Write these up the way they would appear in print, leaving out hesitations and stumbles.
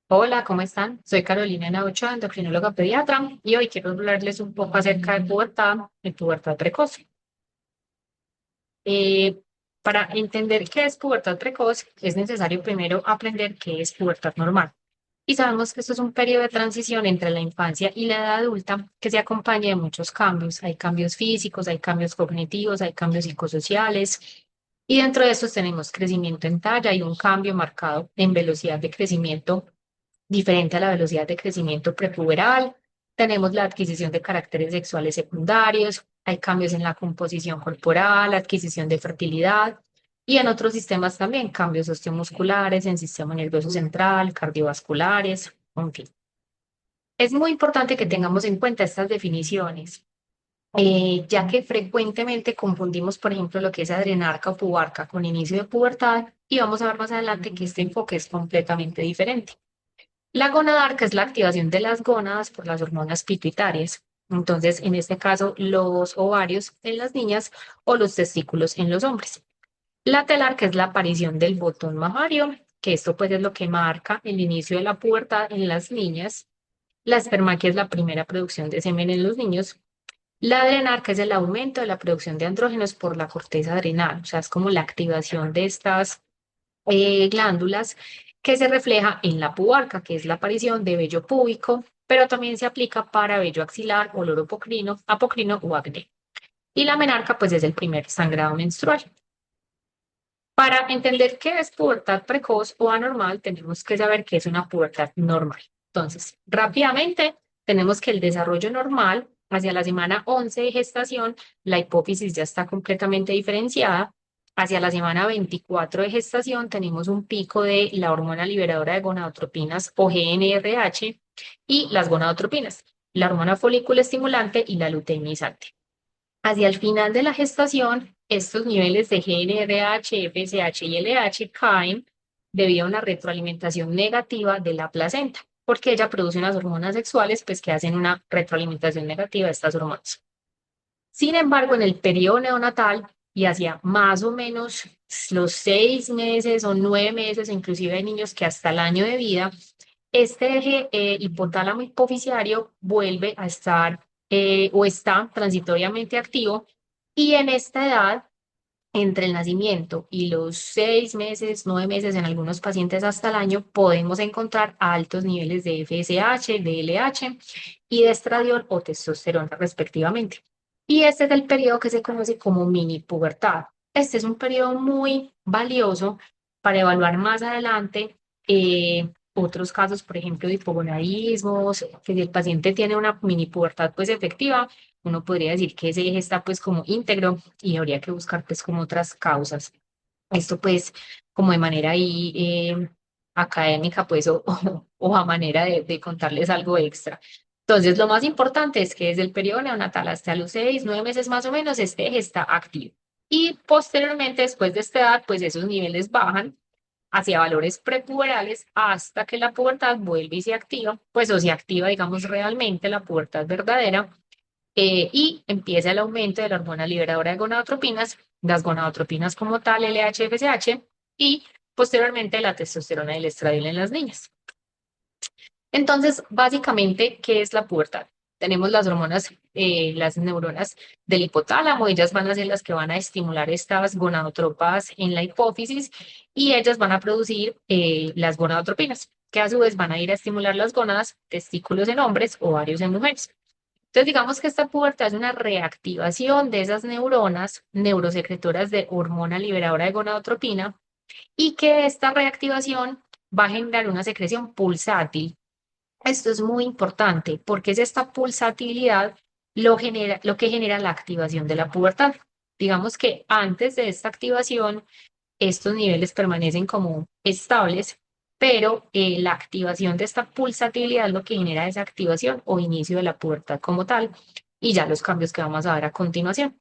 Hola, ¿cómo están? Soy Carolina Naucho, endocrinóloga pediatra, y hoy quiero hablarles un poco acerca de pubertad y pubertad precoz. Eh, para entender qué es pubertad precoz, es necesario primero aprender qué es pubertad normal. Y sabemos que esto es un periodo de transición entre la infancia y la edad adulta que se acompaña de muchos cambios. Hay cambios físicos, hay cambios cognitivos, hay cambios psicosociales. Y dentro de estos tenemos crecimiento en talla y un cambio marcado en velocidad de crecimiento diferente a la velocidad de crecimiento prepuberal. Tenemos la adquisición de caracteres sexuales secundarios, hay cambios en la composición corporal, adquisición de fertilidad y en otros sistemas también, cambios osteomusculares en sistema nervioso central, cardiovasculares, en fin. Es muy importante que tengamos en cuenta estas definiciones, ya que frecuentemente confundimos, por ejemplo, lo que es adrenarca o pubarca con inicio de pubertad y vamos a ver más adelante que este enfoque es completamente diferente. La gonadarca es la activación de las gónadas por las hormonas pituitarias. Entonces, en este caso, los ovarios en las niñas o los testículos en los hombres. La telarca es la aparición del botón mamario, que esto pues es lo que marca el inicio de la pubertad en las niñas. La espermaquia es la primera producción de semen en los niños. La adrenarca es el aumento de la producción de andrógenos por la corteza adrenal, o sea, es como la activación de estas glándulas que se refleja en la pubarca, que es la aparición de vello púbico, pero también se aplica para vello axilar, olor apocrino o acné. Y la menarca, pues es el primer sangrado menstrual. Para entender qué es pubertad precoz o anormal, tenemos que saber qué es una pubertad normal. Entonces, rápidamente, tenemos que el desarrollo normal, hacia la semana 11 de gestación, la hipófisis ya está completamente diferenciada. Hacia la semana 24 de gestación, tenemos un pico de la hormona liberadora de gonadotropinas o GnRH y las gonadotropinas, la hormona folículo estimulante y la luteinizante. Hacia el final de la gestación, estos niveles de GnRH, FSH y LH caen debido a una retroalimentación negativa de la placenta, porque ella produce unas hormonas sexuales pues, que hacen una retroalimentación negativa de estas hormonas. Sin embargo, en el periodo neonatal y hacia más o menos los 6 meses o 9 meses, inclusive hay niños que hasta el año de vida, este eje hipotálamo hipoficiario vuelve a estar o está transitoriamente activo y en esta edad, entre el nacimiento y los 6 meses, 9 meses, en algunos pacientes hasta el año, podemos encontrar altos niveles de FSH, de LH y de estradiol o testosterona respectivamente. Y este es el periodo que se conoce como mini pubertad. Este es un periodo muy valioso para evaluar más adelante otros casos, por ejemplo, de hipogonadismos, que si el paciente tiene una mini pubertad pues efectiva, uno podría decir que ese eje está pues como íntegro y habría que buscar pues como otras causas. Esto pues como de manera ahí académica pues o a manera de contarles algo extra. Entonces lo más importante es que desde el periodo neonatal hasta los 6, 9 meses más o menos este eje está activo. Y posteriormente después de esta edad pues esos niveles bajan hacia valores prepuberales hasta que la pubertad vuelve y se activa, pues o se activa digamos realmente la pubertad verdadera y empieza el aumento de la hormona liberadora de gonadotropinas, las gonadotropinas como tal, LH, FSH, y posteriormente la testosterona y el estradiol en las niñas. Entonces, básicamente, ¿qué es la pubertad? Tenemos las hormonas, las neuronas del hipotálamo, ellas van a ser las que van a estimular estas gonadotropas en la hipófisis y ellas van a producir las gonadotropinas, que a su vez van a ir a estimular las gónadas, testículos en hombres, ovarios en mujeres. Entonces, digamos que esta pubertad es una reactivación de esas neuronas neurosecretoras de hormona liberadora de gonadotropina y que esta reactivación va a generar una secreción pulsátil. Esto es muy importante porque es esta pulsatilidad lo que genera la activación de la pubertad. Digamos que antes de esta activación, estos niveles permanecen como estables, pero la activación de esta pulsatilidad es lo que genera esa activación o inicio de la pubertad como tal y ya los cambios que vamos a ver a continuación.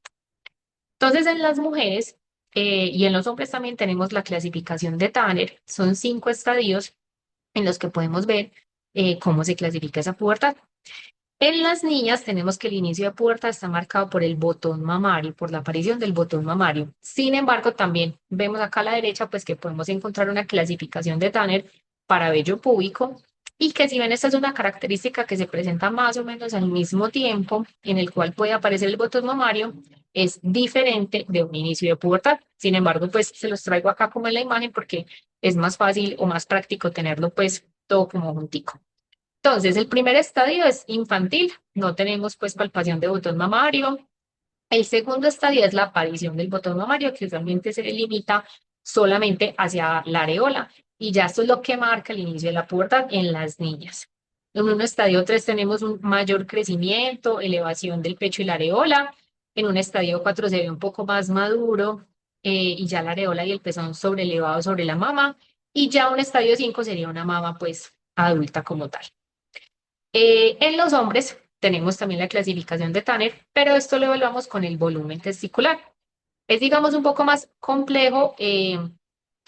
Entonces, en las mujeres y en los hombres también tenemos la clasificación de Tanner. Son 5 estadios en los que podemos ver cómo se clasifica esa pubertad. En las niñas tenemos que el inicio de pubertad está marcado por el botón mamario, por la aparición del botón mamario. Sin embargo, también vemos acá a la derecha pues que podemos encontrar una clasificación de Tanner para vello púbico Y que si bien esta es una característica que se presenta más o menos al mismo tiempo en el cual puede aparecer el botón mamario, es diferente de un inicio de pubertad. Sin embargo, pues se los traigo acá como en la imagen porque es más fácil o más práctico tenerlo pues todo como juntico. Entonces, el primer estadio es infantil, no tenemos pues palpación de botón mamario. El segundo estadio es la aparición del botón mamario, que usualmente se limita solamente hacia la areola, y ya esto es lo que marca el inicio de la pubertad en las niñas. En un estadio 3 tenemos un mayor crecimiento, elevación del pecho y la areola. En un estadio 4 se ve un poco más maduro y ya la areola y el pezón sobrelevado sobre la mama. Y ya un estadio 5 sería una mama pues adulta como tal. En los hombres tenemos también la clasificación de Tanner, pero esto lo evaluamos con el volumen testicular. Es, digamos, un poco más complejo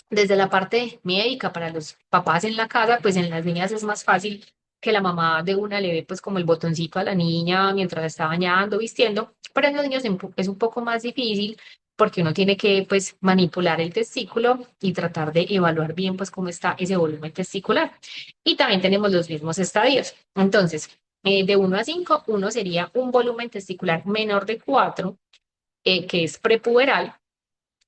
desde la parte médica para los papás en la casa, pues en las niñas es más fácil que la mamá de una le ve pues como el botoncito a la niña mientras la está bañando, vistiendo, pero en los niños es un poco más difícil porque uno tiene que pues manipular el testículo y tratar de evaluar bien pues cómo está ese volumen testicular. Y también tenemos los mismos estadios. Entonces, de 1 a 5, uno sería un volumen testicular menor de 4, que es prepuberal.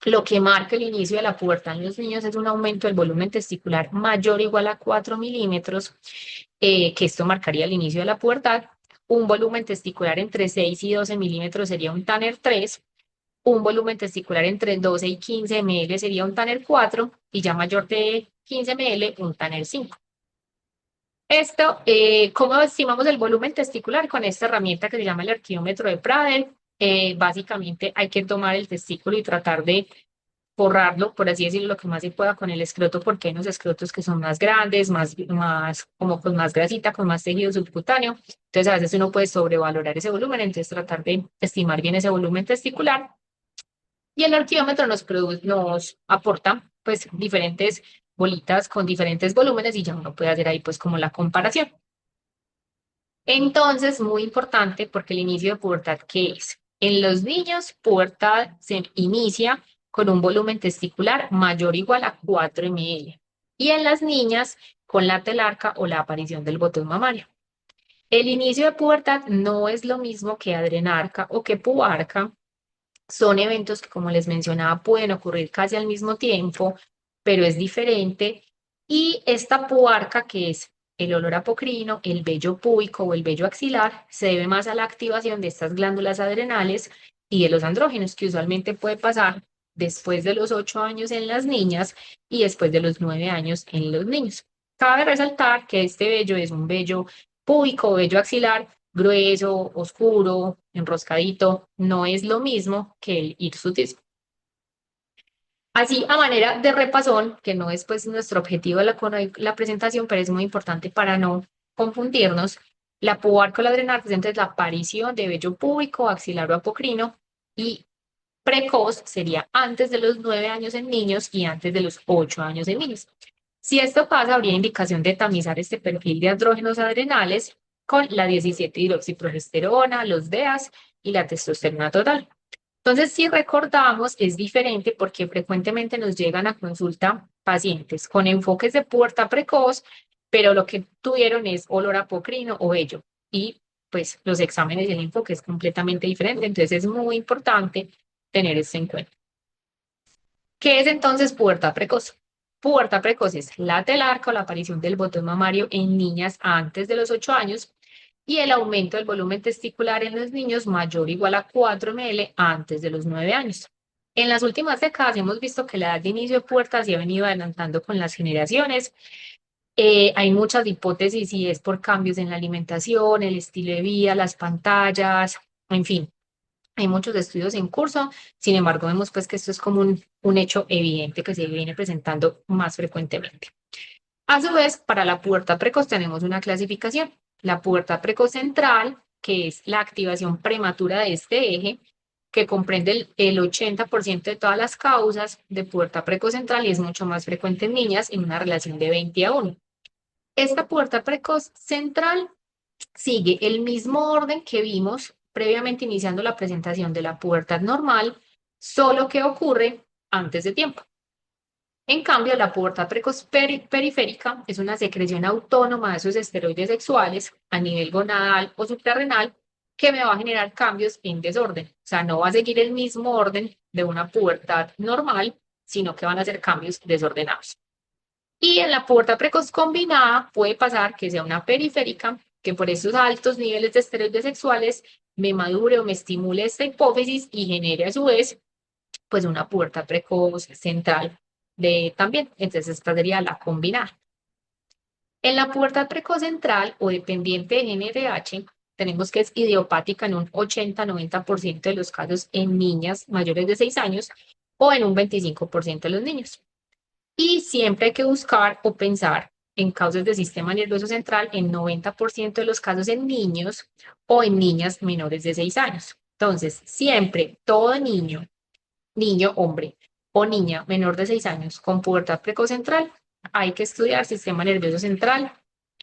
Lo que marca el inicio de la pubertad en los niños es un aumento del volumen testicular mayor o igual a 4 milímetros, que esto marcaría el inicio de la pubertad. Un volumen testicular entre 6 y 12 milímetros sería un Tanner 3. Un volumen testicular entre 12 y 15 ml sería un Tanner 4. Y ya mayor de 15 ml, un Tanner 5. Esto, ¿cómo estimamos el volumen testicular? Con esta herramienta que se llama el arqueómetro de Pradel. Básicamente hay que tomar el testículo y tratar de forrarlo, por así decirlo, lo que más se pueda con el escroto, porque hay unos escrotos que son más grandes, como con más grasita, con más tejido subcutáneo. Entonces, a veces uno puede sobrevalorar ese volumen, entonces tratar de estimar bien ese volumen testicular. Y el arqueómetro nos aporta, pues, diferentes bolitas con diferentes volúmenes y ya uno puede hacer ahí, pues, como la comparación. Entonces, muy importante porque el inicio de pubertad, ¿qué es? En los niños, pubertad se inicia con un volumen testicular mayor o igual a 4 ml. Y en las niñas, con la telarca o la aparición del botón mamario. El inicio de pubertad no es lo mismo que adrenarca o que pubarca. Son eventos que, como les mencionaba, pueden ocurrir casi al mismo tiempo, pero es diferente. Y esta puarca, que es el olor apocrino, el vello púbico o el vello axilar, se debe más a la activación de estas glándulas adrenales y de los andrógenos, que usualmente puede pasar después de los 8 años en las niñas y después de los 9 años en los niños. Cabe resaltar que este vello es un vello púbico o vello axilar grueso, oscuro, enroscadito, no es lo mismo que el hirsutismo. Así, a manera de repasón, que no es pues nuestro objetivo con la presentación, pero es muy importante para no confundirnos, la pubarca o la adrenal es la aparición de vello púbico, axilar o apocrino, y precoz sería antes de los 9 años en niños y antes de los 8 años en niños. Si esto pasa, habría indicación de tamizar este perfil de andrógenos adrenales con la 17-hidroxiprogesterona, los DEAs y la testosterona total. Entonces, si recordamos, es diferente porque frecuentemente nos llegan a consulta pacientes con enfoques de pubertad precoz, pero lo que tuvieron es olor apocrino o vello. Y pues los exámenes y el enfoque es completamente diferente. Entonces, es muy importante tener esto en cuenta. ¿Qué es entonces pubertad precoz? Pubertad precoz es la telarca o la aparición del botón mamario en niñas antes de los 8 años y el aumento del volumen testicular en los niños mayor o igual a 4 ml antes de los 9 años. En las últimas décadas hemos visto que la edad de inicio de pubertad se ha venido adelantando con las generaciones. Hay muchas hipótesis si es por cambios en la alimentación, el estilo de vida, las pantallas, en fin. Hay muchos estudios en curso, sin embargo, vemos pues que esto es como un hecho evidente que se viene presentando más frecuentemente. A su vez, para la pubertad precoz tenemos una clasificación. La pubertad precoz central, que es la activación prematura de este eje, que comprende el 80% de todas las causas de pubertad precoz central y es mucho más frecuente en niñas en una relación de 20 a 1. Esta pubertad precoz central sigue el mismo orden que vimos previamente iniciando la presentación de la pubertad normal, solo que ocurre antes de tiempo. En cambio, la pubertad precoz periférica es una secreción autónoma de esos esteroides sexuales a nivel gonadal o suprarrenal que me va a generar cambios en desorden. O sea, no va a seguir el mismo orden de una pubertad normal, sino que van a ser cambios desordenados. Y en la pubertad precoz combinada puede pasar que sea una periférica, que por esos altos niveles de esteroides sexuales me madure o me estimule esta hipófisis y genere a su vez pues una pubertad precoz central de también. Entonces esta sería la combinada. En la pubertad precoz central o dependiente de GnRH, tenemos que es idiopática en un 80-90% de los casos en niñas mayores de 6 años o en un 25% de los niños. Y siempre hay que buscar o pensar en causas del sistema nervioso central en 90% de los casos en niños o en niñas menores de 6 años. Entonces, siempre todo niño, hombre o niña menor de 6 años con pubertad precoz central, hay que estudiar sistema nervioso central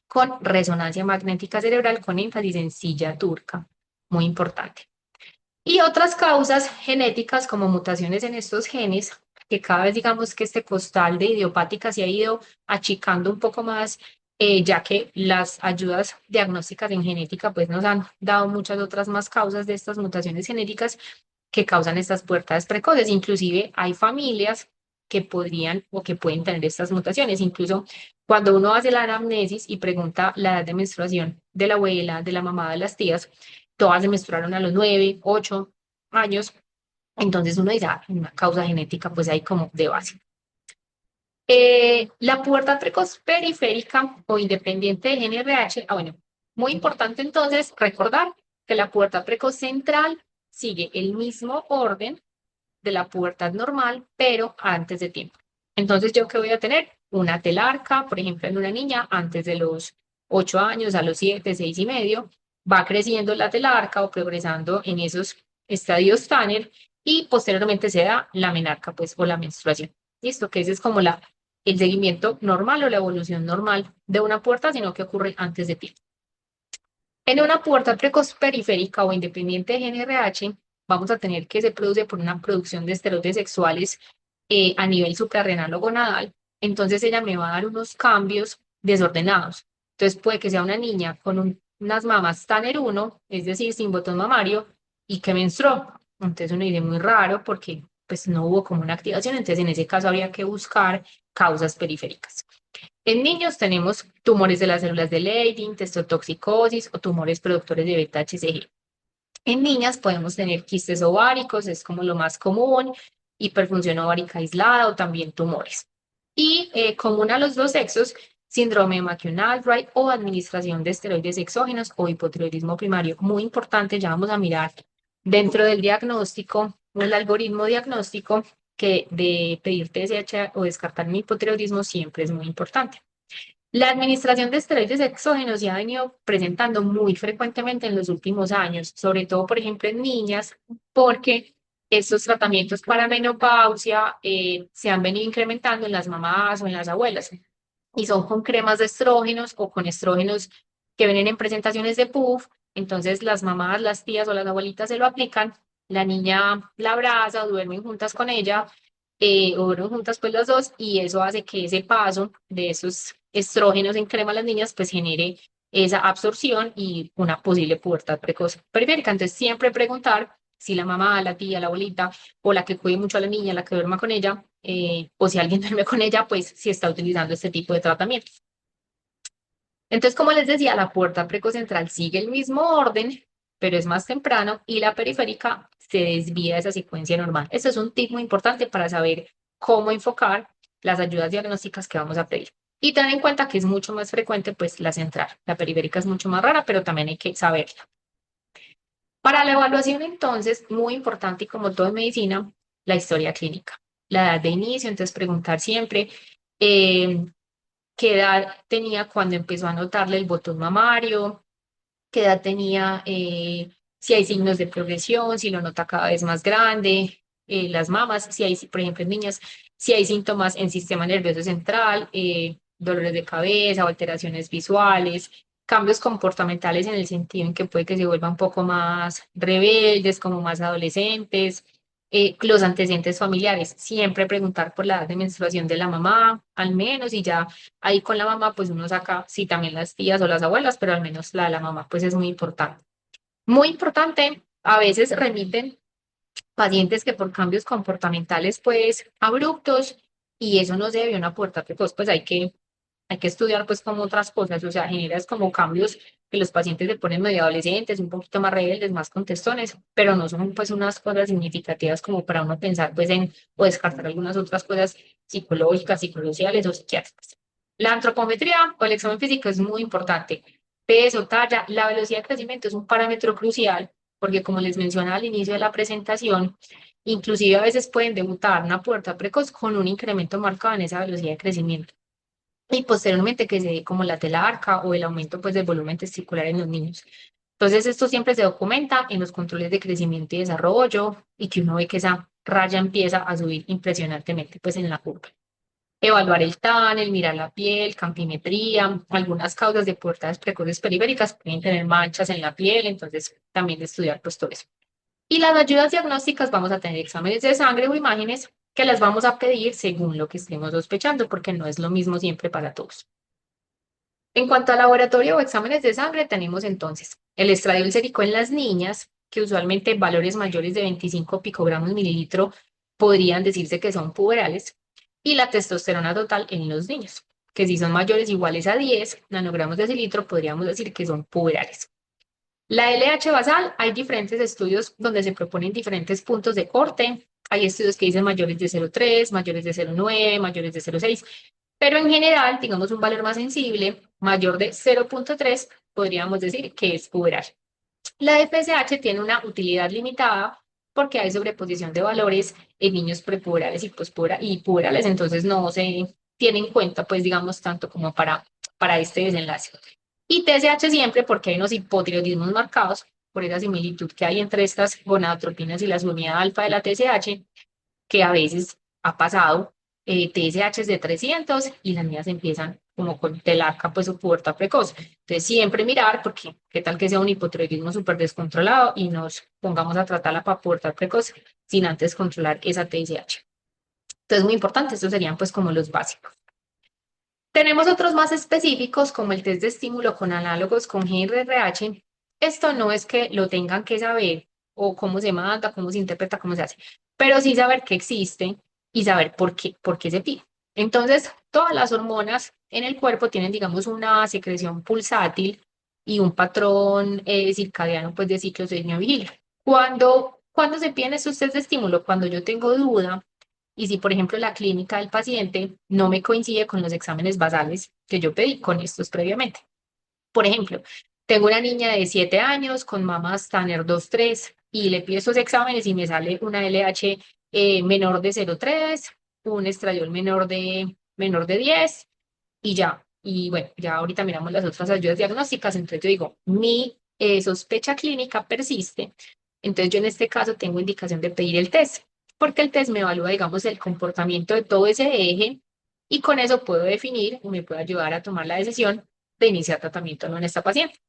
con resonancia magnética cerebral con énfasis en silla turca. Muy importante. Y otras causas genéticas como mutaciones en estos genes, que cada vez digamos que este costal de idiopática se ha ido achicando un poco más, ya que las ayudas diagnósticas en genética pues nos han dado muchas otras más causas de estas mutaciones genéticas que causan estas pubertades precoces. Inclusive hay familias que podrían o que pueden tener estas mutaciones. Incluso cuando uno hace la anamnesis y pregunta la edad de menstruación de la abuela, de la mamá, de las tías, todas se menstruaron a los 9, 8 años. Entonces uno dice, una causa genética pues hay como de base. La pubertad precoz periférica o independiente de GnRH, bueno, muy importante entonces recordar que la pubertad precoz central sigue el mismo orden de la pubertad normal, pero antes de tiempo. Entonces, ¿yo qué voy a tener? Una telarca, por ejemplo, en una niña antes de los 8 años, a los 7, 6 y medio, va creciendo la telarca o progresando en esos estadios Tanner y posteriormente se da la menarca, pues, o la menstruación. ¿Listo? Que ese es como el seguimiento normal o la evolución normal de una pubertad, sino que ocurre antes de tiempo. En una pubertad precoz periférica o independiente de GnRH, vamos a tener que se produce por una producción de esteroides sexuales a nivel suprarrenal o gonadal. Entonces ella me va a dar unos cambios desordenados. Entonces puede que sea una niña con unas mamas Tanner 1, es decir, sin botón mamario, y que menstruó. Entonces uno dice muy raro porque pues no hubo como una activación. Entonces en ese caso habría que buscar causas periféricas. En niños tenemos tumores de las células de Leydig, testotoxicosis o tumores productores de beta-HCG. En niñas podemos tener quistes ováricos, es como lo más común, hiperfunción ovárica aislada o también tumores. Y común a los dos sexos, síndrome de McCune-Albright o administración de esteroides exógenos o hipotiroidismo primario. Muy importante, ya vamos a mirar dentro del diagnóstico, el algoritmo diagnóstico que de pedir TSH o descartar mi hipotiroidismo siempre es muy importante. La administración de esteroides exógenos se ha venido presentando muy frecuentemente en los últimos años, sobre todo, por ejemplo, en niñas, porque estos tratamientos para menopausia se han venido incrementando en las mamás o en las abuelas, y son con cremas de estrógenos o con estrógenos que vienen en presentaciones de PUF. Entonces las mamás, las tías o las abuelitas se lo aplican, la niña la abraza, duermen juntas con ella, o duermen juntas pues las dos, y eso hace que ese paso de esos estrógenos en crema a las niñas pues genere esa absorción y una posible pubertad precoz periférica. Entonces siempre preguntar si la mamá, la tía, la abuelita o la que cuide mucho a la niña, la que duerma con ella, o si alguien duerme con ella, pues si está utilizando este tipo de tratamientos. Entonces, como les decía, la puerta precocentral sigue el mismo orden, pero es más temprano y la periférica se desvía de esa secuencia normal. Este es un tip muy importante para saber cómo enfocar las ayudas diagnósticas que vamos a pedir. Y tener en cuenta que es mucho más frecuente, pues, la central. La periférica es mucho más rara, pero también hay que saberla. Para la evaluación, entonces, muy importante y como todo en medicina, la historia clínica. La edad de inicio, entonces preguntar siempre eh, qué edad tenía cuando empezó a notarle el botón mamario, qué edad tenía, si hay signos de progresión, si lo nota cada vez más grande, las mamas, si hay, por ejemplo, en niñas, si hay síntomas en sistema nervioso central, dolores de cabeza, alteraciones visuales, cambios comportamentales en el sentido en que puede que se vuelva un poco más rebeldes, como más adolescentes, los antecedentes familiares, siempre preguntar por la edad de menstruación de la mamá, al menos, y ya ahí con la mamá, pues uno saca, sí, también las tías o las abuelas, pero al menos la de la mamá, pues es muy importante. Muy importante, a veces remiten pacientes que por cambios comportamentales, pues, abruptos, y eso no se debe a una puerta precoz, pues hay que estudiar pues como otras cosas, o sea, generas como cambios que los pacientes se ponen medio adolescentes, un poquito más rebeldes, más contestones, pero no son pues unas cosas significativas como para uno pensar pues en o descartar algunas otras cosas psicológicas, psicosociales o psiquiátricas. La antropometría o el examen físico es muy importante. Peso, talla, la velocidad de crecimiento es un parámetro crucial porque como les mencionaba al inicio de la presentación, inclusive a veces pueden debutar una puerta precoz con un incremento marcado en esa velocidad de crecimiento y posteriormente que se dé como la tela arca o el aumento pues del volumen testicular en los niños. Entonces esto siempre se documenta en los controles de crecimiento y desarrollo y que uno ve que esa raya empieza a subir impresionantemente pues en la curva. Evaluar el TAN, el mirar la piel, campimetría, algunas causas de puertas precoces periféricas pueden tener manchas en la piel, entonces también de estudiar pues todo eso. Y las ayudas diagnósticas vamos a tener exámenes de sangre o imágenes que las vamos a pedir según lo que estemos sospechando, porque no es lo mismo siempre para todos. En cuanto a laboratorio o exámenes de sangre, tenemos entonces el estradiol sérico en las niñas, que usualmente valores mayores de 25 picogramos mililitro podrían decirse que son puberales, y la testosterona total en los niños, que si son mayores o iguales a 10 nanogramos de cilitro, podríamos decir que son puberales. La LH basal, hay diferentes estudios donde se proponen diferentes puntos de corte. Hay estudios que dicen mayores de 0,3, mayores de 0,9, mayores de 0,6, pero en general, digamos un valor más sensible, mayor de 0,3, podríamos decir que es puberal. La FSH tiene una utilidad limitada porque hay sobreposición de valores en niños prepuberales y y puberales, entonces no se tiene en cuenta, pues digamos, tanto como para este desenlace. Y TSH siempre porque hay unos hipotiroidismos marcados por esa similitud que hay entre estas gonadotropinas y la subunidad alfa de la TSH, que a veces ha pasado TSH de 300 y las niñas empiezan como con telarca, pues su pubertad precoz. Entonces siempre mirar, porque qué tal que sea un hipotiroidismo súper descontrolado y nos pongamos a tratar la pubertad precoz sin antes controlar esa TSH. Entonces muy importante, estos serían pues como los básicos. Tenemos otros más específicos como el test de estímulo con análogos con GRRH. Esto no es que lo tengan que saber o cómo se manda, cómo se interpreta, cómo se hace, pero sí saber que existe y saber por qué se pide. Entonces, todas las hormonas en el cuerpo tienen, digamos, una secreción pulsátil y un patrón circadiano pues, de ciclo sueño-vigilia. Cuando se piden estos test de estímulo, cuando yo tengo duda, y si, por ejemplo, la clínica del paciente no me coincide con los exámenes basales que yo pedí con estos previamente. Por ejemplo, tengo una niña de 7 años con mamás Tanner 2-3 y le pido esos exámenes y me sale una LH menor de 0,3, un estradiol menor de 10 y ya. Y bueno, ya ahorita miramos las otras ayudas diagnósticas. Entonces yo digo, mi sospecha clínica persiste. Entonces yo en este caso tengo indicación de pedir el test, porque el test me evalúa, digamos, el comportamiento de todo ese eje y con eso puedo definir y me puede ayudar a tomar la decisión de iniciar tratamiento o no en esta paciente.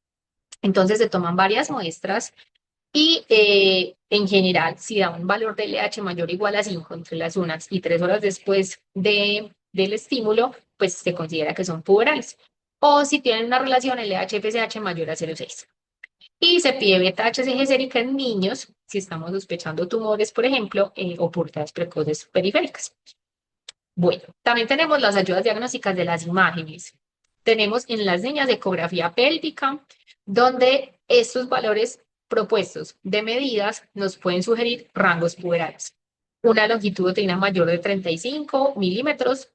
Entonces se toman varias muestras y en general, si da un valor de LH mayor o igual a 5 entre las unas y 3 horas después del estímulo, pues se considera que son puberales. O si tienen una relación LH-FSH mayor a 0,6. Y se pide beta-HCG sérica en niños si estamos sospechando tumores, por ejemplo, o pubertades precoces periféricas. Bueno, también tenemos las ayudas diagnósticas de las imágenes. Tenemos en las niñas ecografía pélvica, donde estos valores propuestos de medidas nos pueden sugerir rangos puberales. Una longitud uterina mayor de 35 milímetros,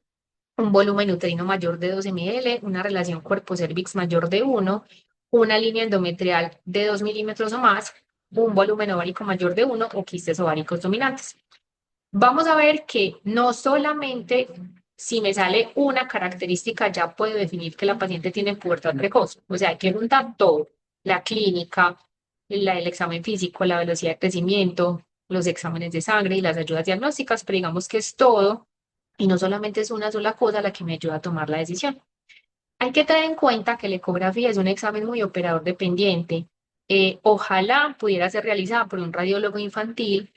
un volumen uterino mayor de 12 ml, una relación cuerpo-cervix mayor de 1, una línea endometrial de 2 milímetros o más, un volumen ovárico mayor de 1 o quistes ováricos dominantes. Vamos a ver que no solamente si me sale una característica ya puedo definir que la paciente tiene pubertad precoz. O sea, hay que juntar todo, la clínica, el examen físico, la velocidad de crecimiento, los exámenes de sangre y las ayudas diagnósticas, pero digamos que es todo y no solamente es una sola cosa la que me ayuda a tomar la decisión. Hay que tener en cuenta que la ecografía es un examen muy operador dependiente. Ojalá pudiera ser realizada por un radiólogo infantil,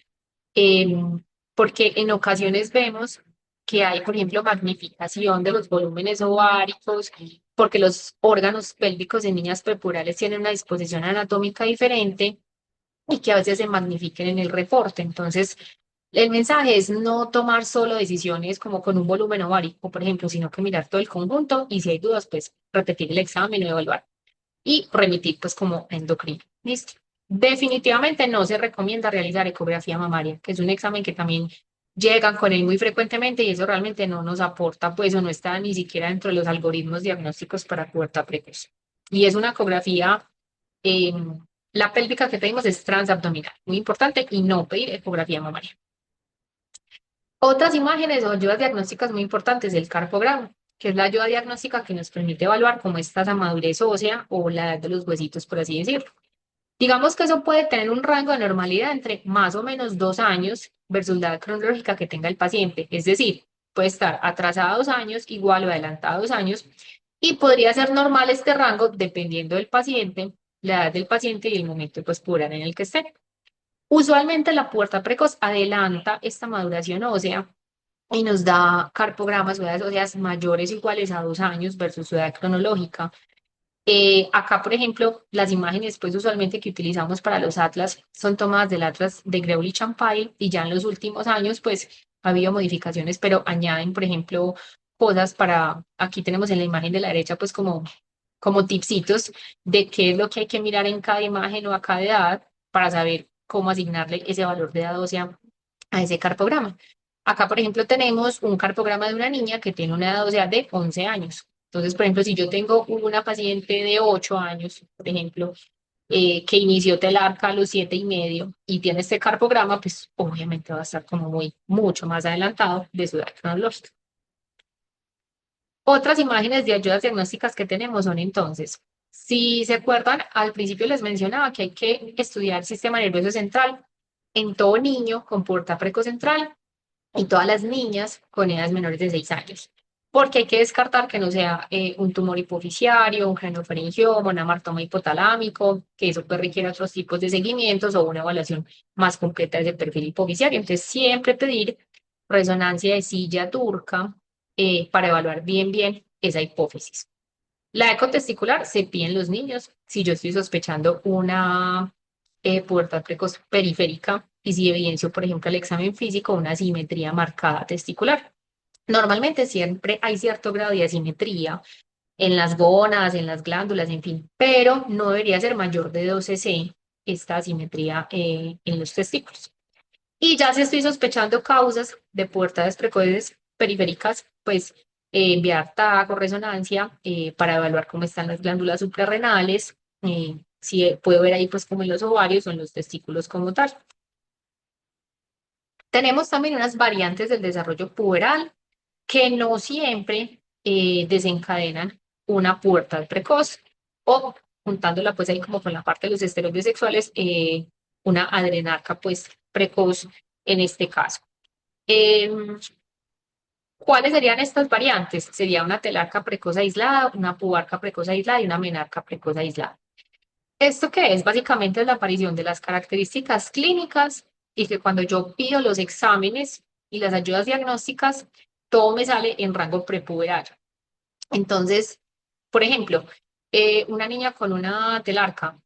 porque en ocasiones vemos que hay, por ejemplo, magnificación de los volúmenes ováricos, porque los órganos pélvicos en niñas prepurales tienen una disposición anatómica diferente y que a veces se magnifiquen en el reporte. Entonces, el mensaje es no tomar solo decisiones como con un volumen ovárico, por ejemplo, sino que mirar todo el conjunto y si hay dudas, pues repetir el examen o evaluar y remitir pues como endocrino. ¿Listo? Definitivamente no se recomienda realizar ecografía mamaria, que es un examen que también llegan con él muy frecuentemente y eso realmente no nos aporta, pues o no está ni siquiera dentro de los algoritmos diagnósticos para pubertad precoz. Y es una ecografía, eh, la pélvica que pedimos es transabdominal, muy importante, y no pedir ecografía mamaria. Otras imágenes o ayudas diagnósticas muy importantes, el carpograma, que es la ayuda diagnóstica que nos permite evaluar cómo está esa madurez ósea o la edad de los huesitos, por así decirlo. Digamos que eso puede tener un rango de normalidad entre más o menos 2 años versus la edad cronológica que tenga el paciente. Es decir, puede estar atrasada 2 años, igual o adelantada 2 años, y podría ser normal este rango dependiendo del paciente, la edad del paciente y el momento pues, pubertal en el que esté. Usualmente la pubertad precoz adelanta esta maduración ósea y nos da carpogramas o edades óseas mayores o iguales a 2 años versus su edad cronológica. Acá, por ejemplo, las imágenes pues usualmente que utilizamos para los atlas son tomadas del atlas de Greulich-Champagne y ya en los últimos años pues ha habido modificaciones, pero añaden, por ejemplo, cosas para, aquí tenemos en la imagen de la derecha pues como tipsitos de qué es lo que hay que mirar en cada imagen o a cada edad para saber cómo asignarle ese valor de edad ósea a ese cartograma. Acá, por ejemplo, tenemos un cartograma de una niña que tiene una edad ósea de 11 años. Entonces, por ejemplo, si yo tengo una paciente de 8 años, por ejemplo, que inició telarca a los 7 y medio y tiene este cartograma, pues obviamente va a estar como mucho más adelantado de su edad cronológica. Otras imágenes de ayudas diagnósticas que tenemos son entonces, si se acuerdan, al principio les mencionaba que hay que estudiar el sistema nervioso central en todo niño con pubertad precocentral y todas las niñas con edades menores de 6 años, porque hay que descartar que no sea un tumor hipoficiario, un craniofaringioma, un amartoma hipotalámico, que eso pues requiere otros tipos de seguimientos o una evaluación más completa de ese perfil hipoficiario. Entonces, siempre pedir resonancia de silla turca para evaluar bien esa hipófisis. La ecotesticular se pide en los niños si yo estoy sospechando una pubertad precoz periférica y si evidencio, por ejemplo, el examen físico, una asimetría marcada testicular. Normalmente siempre hay cierto grado de asimetría en las gónadas, en las glándulas, en fin, pero no debería ser mayor de 12 C esta asimetría en los testículos. Y ya si estoy sospechando causas de pubertades precoces periféricas, pues enviar TAC o resonancia para evaluar cómo están las glándulas suprarrenales, si puedo ver ahí pues como en los ovarios o en los testículos como tal. Tenemos también unas variantes del desarrollo puberal que no siempre desencadenan una pubertad precoz o juntándola pues ahí como con la parte de los esteroides sexuales, una adrenarca pues precoz en este caso. Em, ¿Cuáles serían estas variantes? Sería una telarca precoz aislada, una pubarca precoz aislada y una menarca precoz aislada. ¿Esto qué es? Básicamente es la aparición de las características clínicas y que cuando yo pido los exámenes y las ayudas diagnósticas, todo me sale en rango prepuberal. Entonces, por ejemplo, una niña con una telarca,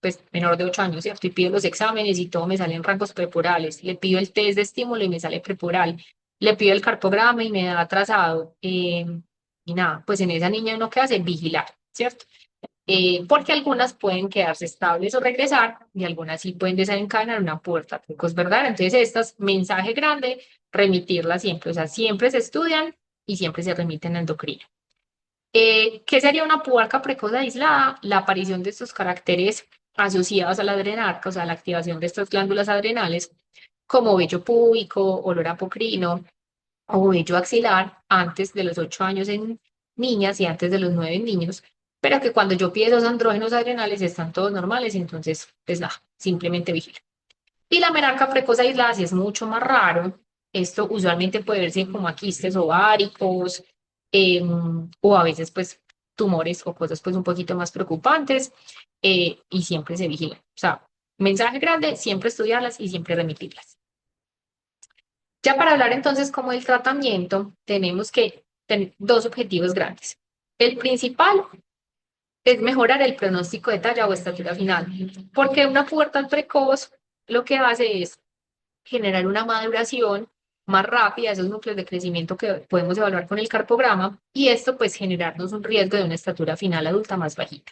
pues menor de 8 años, ¿cierto? Y pido los exámenes y todo me sale en rangos prepurales. Le pido el test de estímulo y me sale prepural. Le pido el cartograma y me da atrasado. Y nada, pues en esa niña uno que hace vigilar, ¿cierto? Porque algunas pueden quedarse estables o regresar y algunas sí pueden desencadenar una puerta, es verdad. Entonces, estas, mensaje grande, remitirlas siempre, o sea, siempre se estudian y siempre se remiten a endocrino. ¿Qué sería una pubarca precoz aislada? La aparición de estos caracteres asociados a la adrenarca, o sea, la activación de estas glándulas adrenales, como vello púbico, olor apocrino o vello axilar antes de los 8 años en niñas y antes de los 9 en niños, pero que cuando yo pido esos andrógenos adrenales están todos normales, entonces, pues nada, simplemente vigila. Y la menarca precoz aislada sí es mucho más raro. Esto usualmente puede verse como a quistes ováricos o a veces pues tumores o cosas pues un poquito más preocupantes y siempre se vigila. O sea, mensaje grande, siempre estudiarlas y siempre remitirlas. Ya para hablar entonces como del tratamiento, tenemos que tener dos objetivos grandes. El principal es mejorar el pronóstico de talla o estatura final, porque una pubertad precoz lo que hace es generar una maduración más rápida de esos núcleos de crecimiento que podemos evaluar con el carpograma y esto pues generarnos un riesgo de una estatura final adulta más bajita.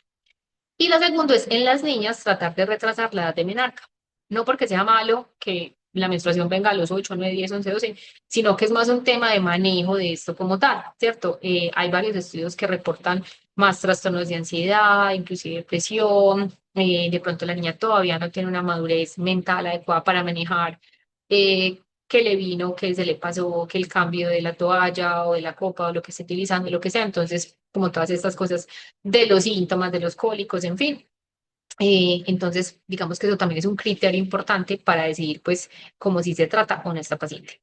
Y lo segundo es en las niñas tratar de retrasar la edad de menarca. No porque sea malo que la menstruación venga a los 8, 9, 10, 11, 12, sino que es más un tema de manejo de esto como tal, ¿cierto? Hay varios estudios que reportan más trastornos de ansiedad, inclusive depresión, de pronto la niña todavía no tiene una madurez mental adecuada para manejar que le vino, que se le pasó, que el cambio de la toalla o de la copa o lo que esté utilizando, lo que sea. Entonces, como todas estas cosas de los síntomas, de los cólicos, en fin. Entonces, digamos que eso también es un criterio importante para decidir, pues, cómo si se trata o no esta paciente.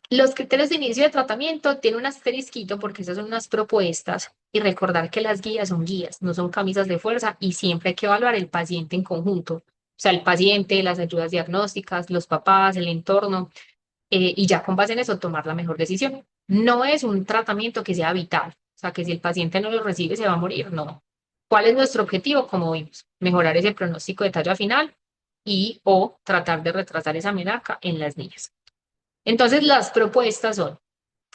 Los criterios de inicio de tratamiento tienen un asterisquito porque esas son unas propuestas y recordar que las guías son guías, no son camisas de fuerza y siempre hay que evaluar el paciente en conjunto. O sea, el paciente, las ayudas diagnósticas, los papás, el entorno, y ya con base en eso tomar la mejor decisión. No es un tratamiento que sea vital, o sea, que si el paciente no lo recibe se va a morir, no. ¿Cuál es nuestro objetivo? Como vimos, mejorar ese pronóstico de talla final y o tratar de retrasar esa menarca en las niñas. Entonces, las propuestas son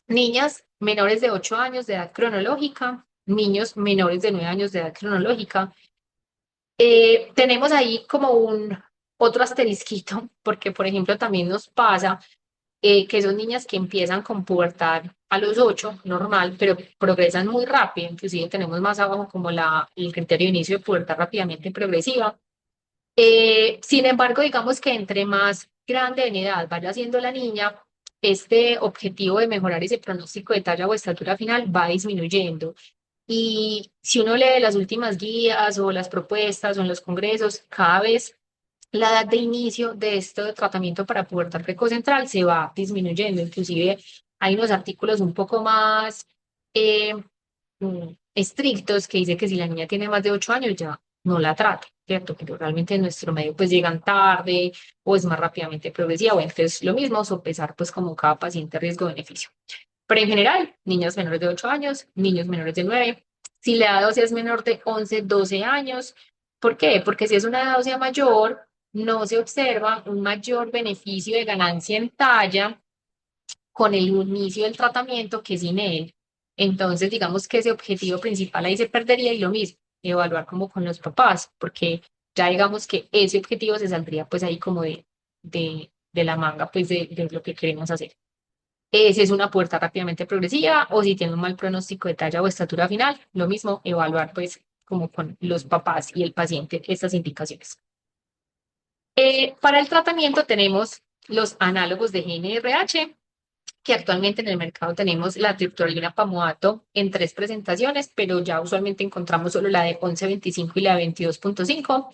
niñas menores de 8 años de edad cronológica, niños menores de 9 años de edad cronológica. Tenemos ahí como un otro asterisquito, porque por ejemplo también nos pasa que son niñas que empiezan con pubertad a los 8 normal, pero progresan muy rápido. Inclusive tenemos más abajo como el criterio de inicio de pubertad rápidamente progresiva. Sin embargo, digamos que entre más grande en edad vaya siendo la niña, este objetivo de mejorar ese pronóstico de talla o estatura final va disminuyendo. Y si uno lee las últimas guías o las propuestas o en los congresos, cada vez la edad de inicio de este tratamiento para pubertad precocentral se va disminuyendo. Inclusive hay unos artículos un poco más eh, estrictos que dice que si la niña tiene más de 8 años ya no la trata, ¿cierto? Pero realmente en nuestro medio pues llegan tarde o es más rápidamente progresiva. Bueno, entonces lo mismo, sopesar pues como cada paciente riesgo-beneficio. Pero en general, niñas menores de 8 años, niños menores de 9. Si la edad ósea es menor de 11, 12 años, ¿por qué? Porque si es una edad ósea mayor, no se observa un mayor beneficio de ganancia en talla con el inicio del tratamiento que sin él. Entonces, digamos que ese objetivo principal ahí se perdería y lo mismo, evaluar como con los papás, porque ya digamos que ese objetivo se saldría pues ahí como de la manga pues de lo que queremos hacer. Si es una puerta rápidamente progresiva o si tiene un mal pronóstico de talla o estatura final, lo mismo, evaluar pues como con los papás y el paciente estas indicaciones. Para el tratamiento tenemos los análogos de GnRH, que actualmente en el mercado tenemos la triptorelina pamoato en tres presentaciones, pero ya usualmente encontramos solo la de 11.25 y la de 22.5.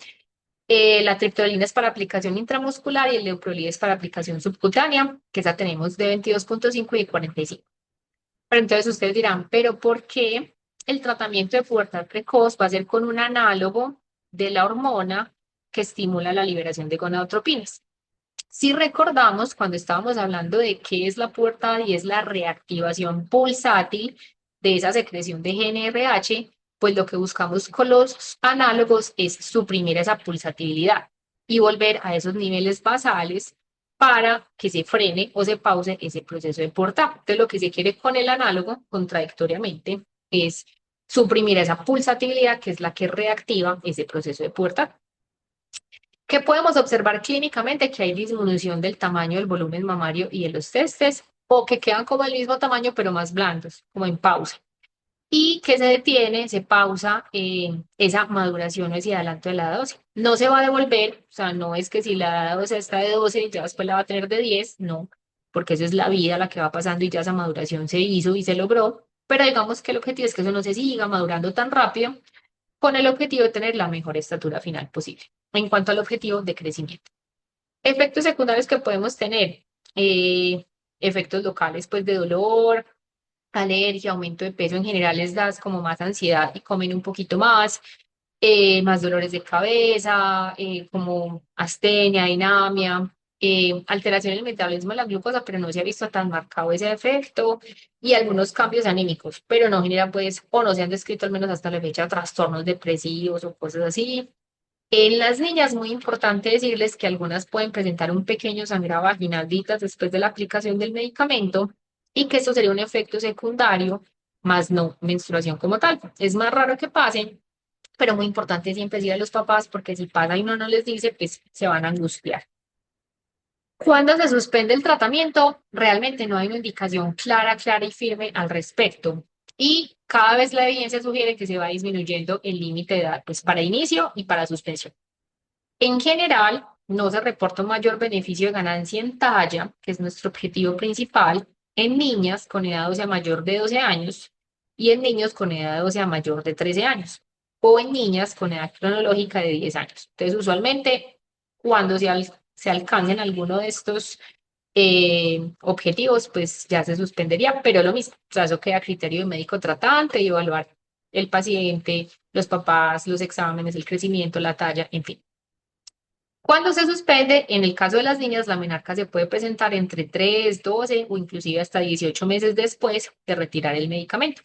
La triptorelina es para aplicación intramuscular y el leuprolid es para aplicación subcutánea, que esa tenemos de 22.5 y de 45. Pero entonces ustedes dirán, ¿pero por qué el tratamiento de pubertad precoz va a ser con un análogo de la hormona que estimula la liberación de gonadotropinas? Si recordamos, cuando estábamos hablando de qué es la pubertad y es la reactivación pulsátil de esa secreción de GnRH, pues lo que buscamos con los análogos es suprimir esa pulsatividad y volver a esos niveles basales para que se frene o se pause ese proceso de pubertad. Entonces, lo que se quiere con el análogo, contradictoriamente, es suprimir esa pulsatividad que es la que reactiva ese proceso de pubertad. ¿Qué podemos observar clínicamente? Que hay disminución del tamaño del volumen mamario y de los testes, o que quedan como el mismo tamaño, pero más blandos, como en pausa. Y que se detiene, se pausa esa maduración o ese adelanto de la edad ósea. No se va a devolver, o sea, no es que si la edad ósea está de 12 y ya después la va a tener de 10, no, porque eso es la vida la que va pasando y ya esa maduración se hizo y se logró. Pero digamos que el objetivo es que eso no se siga madurando tan rápido con el objetivo de tener la mejor estatura final posible en cuanto al objetivo de crecimiento. Efectos secundarios que podemos tener, eh, efectos locales, pues de dolor, alergia, aumento de peso, en general les das como más ansiedad y comen un poquito más dolores de cabeza, como astenia, dinamia. alteración en el metabolismo de la glucosa, pero no se ha visto tan marcado ese efecto, y algunos cambios anímicos, pero no genera, pues, o no se han descrito al menos hasta la fecha, trastornos depresivos o cosas así. En las niñas, muy importante decirles que algunas pueden presentar un pequeño sangrado vaginal días después de la aplicación del medicamento y que esto sería un efecto secundario, más no menstruación como tal. Es más raro que pasen, pero muy importante siempre decir a los papás porque si pasa y uno no les dice, pues se van a angustiar. Cuando se suspende el tratamiento, realmente no hay una indicación clara y firme al respecto. Y cada vez la evidencia sugiere que se va disminuyendo el límite de edad, pues para inicio y para suspensión. En general, no se reporta un mayor beneficio de ganancia en talla, que es nuestro objetivo principal, en niñas con edad ósea mayor de 12 años y en niños con edad ósea mayor de 13 años, o en niñas con edad cronológica de 10 años. Entonces, usualmente, cuando se alcancen alguno de estos objetivos, pues ya se suspendería, pero lo mismo, o sea, eso queda a criterio del médico tratante y evaluar el paciente, los papás, los exámenes, el crecimiento, la talla, en fin. Cuando se suspende, en el caso de las niñas, la menarca se puede presentar entre 3, 12 o inclusive hasta 18 meses después de retirar el medicamento.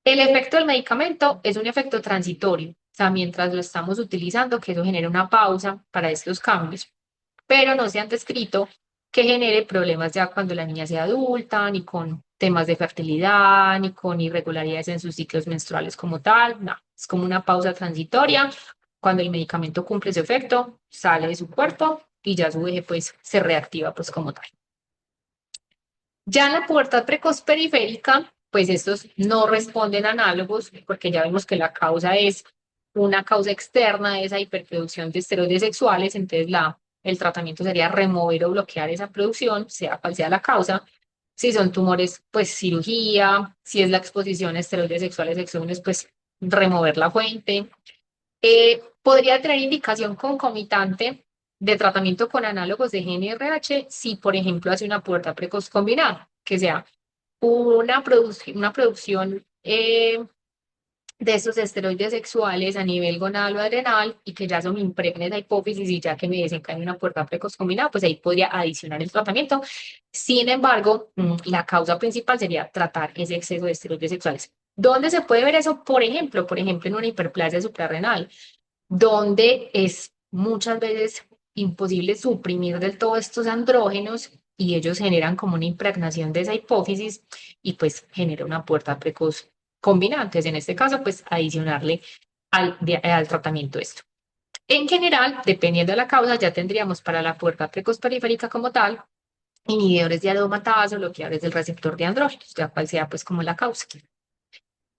El efecto del medicamento es un efecto transitorio, o sea, mientras lo estamos utilizando, que eso genera una pausa para estos cambios, pero no se han descrito que genere problemas ya cuando la niña sea adulta, ni con temas de fertilidad, ni con irregularidades en sus ciclos menstruales como tal, no, es como una pausa transitoria. Cuando el medicamento cumple su efecto, sale de su cuerpo y ya su eje pues se reactiva pues como tal. Ya en la pubertad precoz periférica, pues estos no responden a análogos porque ya vemos que la causa es una causa externa de esa hiperproducción de esteroides sexuales, entonces el tratamiento sería remover o bloquear esa producción, sea cual sea la causa. Si son tumores, pues cirugía, si es la exposición a esteroides sexuales exógenos, pues remover la fuente. Podría tener indicación concomitante de tratamiento con análogos de GnRH si, por ejemplo, hace una pubertad precoz combinada, que sea una producción de esos esteroides sexuales a nivel gonal o adrenal y que ya eso me impregne esa hipófisis y ya que me desencadene una pubertad precoz combinada, pues ahí podría adicionar el tratamiento. Sin embargo, la causa principal sería tratar ese exceso de esteroides sexuales. ¿Dónde se puede ver eso? Por ejemplo, en una hiperplasia suprarrenal donde es muchas veces imposible suprimir del todo estos andrógenos y ellos generan como una impregnación de esa hipófisis y pues genera una puerta precoz combinantes. En este caso, pues adicionarle al tratamiento esto. En general, dependiendo de la causa, ya tendríamos para la puerta precoz periférica como tal, inhibidores de aromatasa o bloqueadores del receptor de andrógenos, ya cual sea pues como la causa.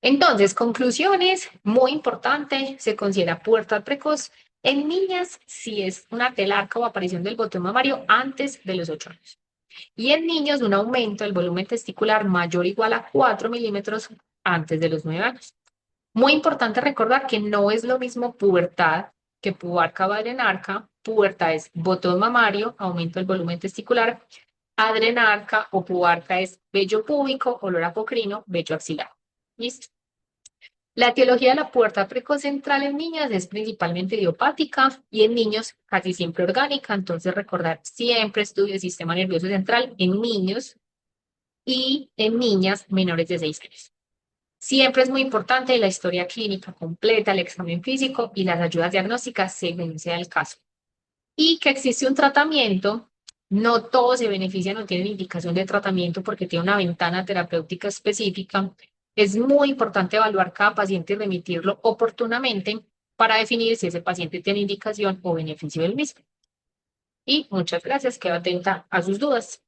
Entonces, conclusiones, muy importante, se considera pubertad precoz en niñas si es una telarca o aparición del botón mamario antes de los 8 años. Y en niños un aumento del volumen testicular mayor o igual a 4 milímetros antes de los 9 años. Muy importante recordar que no es lo mismo pubertad que pubarca o adrenarca. Pubertad es botón mamario, aumento del volumen testicular. Adrenarca o pubarca es vello púbico, olor apocrino, vello axilar. ¿Listo? La etiología de la pubertad precoz central en niñas es principalmente idiopática y en niños casi siempre orgánica. Entonces, recordar siempre estudio del sistema nervioso central en niños y en niñas menores de 6 años. Siempre es muy importante la historia clínica completa, el examen físico y las ayudas diagnósticas según sea el caso. Y que existe un tratamiento, no todos se benefician o tienen indicación de tratamiento porque tiene una ventana terapéutica específica. Es muy importante evaluar cada paciente y remitirlo oportunamente para definir si ese paciente tiene indicación o beneficio del mismo. Y muchas gracias, quedo atenta a sus dudas.